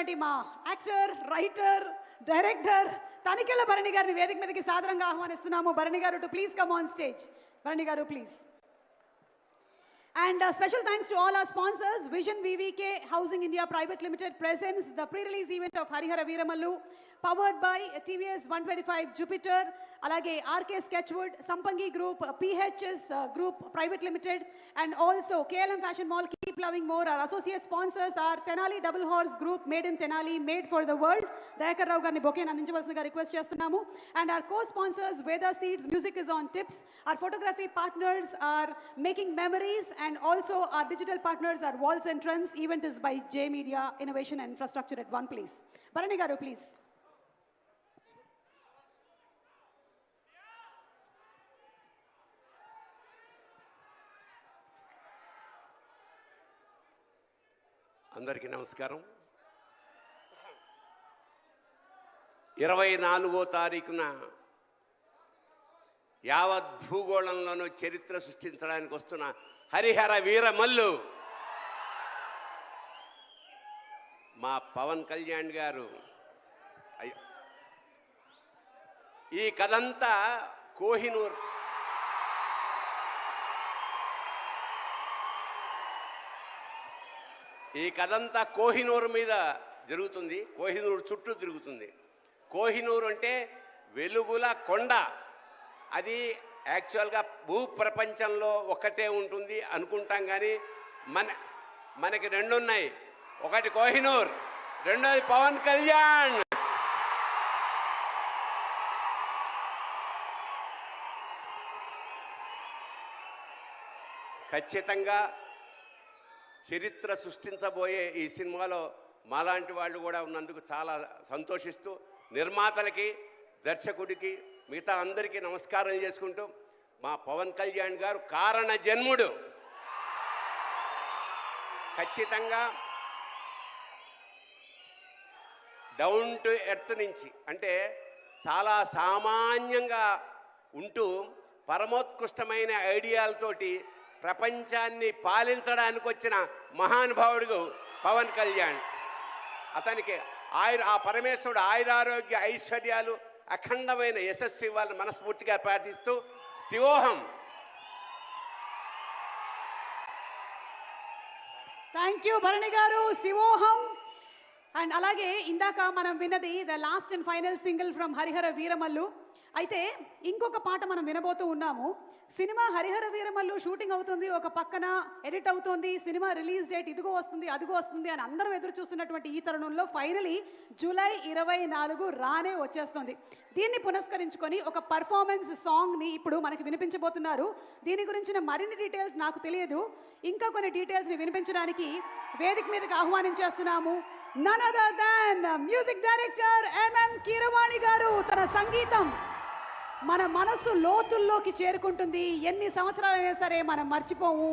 చేస్తున్నటువంటి మా actor, writer, director Tanikella Bharani గారిని వేదిక మీదకి సాదరంగా ఆహ్వానిస్తున్నాము. Bharani garu to please come on stage. Bharani garu please. And special thanks to all our sponsors. Vision VVK Housing India Private Limited presents the pre-release event of Harihara Veeramallu, powered by TVS 125 Jupiter, alage RK Sketchwood, Sampangi Group, PHS Group Private Limited, and also KLM Fashion Mall, Keep Loving More. Our associate sponsors are Tenali Double Horse Group, made in Tenali, made for the world. Dayakar Rao garni bouquet andinchavalsiga request chestunnamo. And our co-sponsors Veda Seeds, Music is on Tips. Our photography partners are Making Memories, and also our digital partners are Walls and Trends. Event is by J Media Innovation and Infrastructure at one place. Bharani garu please. అందరికీ నమస్కారం. 24వ తారీఖున యావత్ భూగోళంలోనూ చరిత్ర సృష్టించడానికి వస్తున్న హరిహర వీరమల్లు మా పవన్ కళ్యాణ్ గారు. ఈ కథంతా కోహినూర్ కోహినూర్ మీద జరుగుతుంది. కోహినూర్ చుట్టూ తిరుగుతుంది. కోహినూర్ అంటే వెలుగుల కొండ. అది యాక్చువల్గా భూప్రపంచంలో ఒకటే ఉంటుంది అనుకుంటాం, కానీ మనకి రెండు ఉన్నాయి. ఒకటి కోహినూర్, రెండోది పవన్ కళ్యాణ్. ఖచ్చితంగా చరిత్ర సృష్టించబోయే ఈ సినిమాలో మాలాంటి వాళ్ళు కూడా ఉన్నందుకు చాలా సంతోషిస్తూ నిర్మాతలకి, దర్శకుడికి, మిగతా అందరికీ నమస్కారం చేసుకుంటూ, మా పవన్ కళ్యాణ్ గారు కారణ జన్ముడు. ఖచ్చితంగా డౌన్ టు ఎర్త్ నుంచి, అంటే చాలా సామాన్యంగా ఉంటూ పరమోత్కృష్టమైన ఐడియాలతోటి ప్రపంచాన్ని పాలించడానికి వచ్చిన మహానుభావుడు పవన్ కళ్యాణ్. అతనికి ఆ పరమేశ్వరుడు ఆయురారోగ్య ఐశ్వర్యాలు, అఖండమైన యశస్సు ఇవ్వాలని మనస్ఫూర్తిగా ప్రార్థిస్తూ శివోహం. Thank you Bharani garu. Shivoham. And అలాగే ఇందాక మనం విన్నది the last and final single from Harihara Veeramallu. అయితే ఇంకొక పాట మనం వినబోతూ ఉన్నాము. సినిమా హరిహర వీరమల్లు షూటింగ్ అవుతుంది, ఒక పక్కన ఎడిట్ అవుతుంది, సినిమా రిలీజ్ డేట్ ఇదిగో వస్తుంది అదిగో వస్తుంది అని అందరం ఎదురు చూస్తున్నటువంటి ఈ తరుణంలో ఫైనలీ జూలై 24 రానే వచ్చేస్తుంది. దీన్ని పునస్కరించుకొని ఒక పర్ఫార్మెన్స్ సాంగ్ని ఇప్పుడు మనకి వినిపించబోతున్నారు. దీని గురించిన మరిన్ని డీటెయిల్స్ నాకు తెలియదు. ఇంకా కొన్ని డీటెయిల్స్ని వినిపించడానికి వేదిక మీదకి ఆహ్వానించేస్తున్నాము. None other than music director MM Keeravani garu. తన సంగీతం మన మనసు లోతుల్లోకి చేరుకుంటుంది. ఎన్ని సంవత్సరాలైనా సరే మనం మర్చిపోము.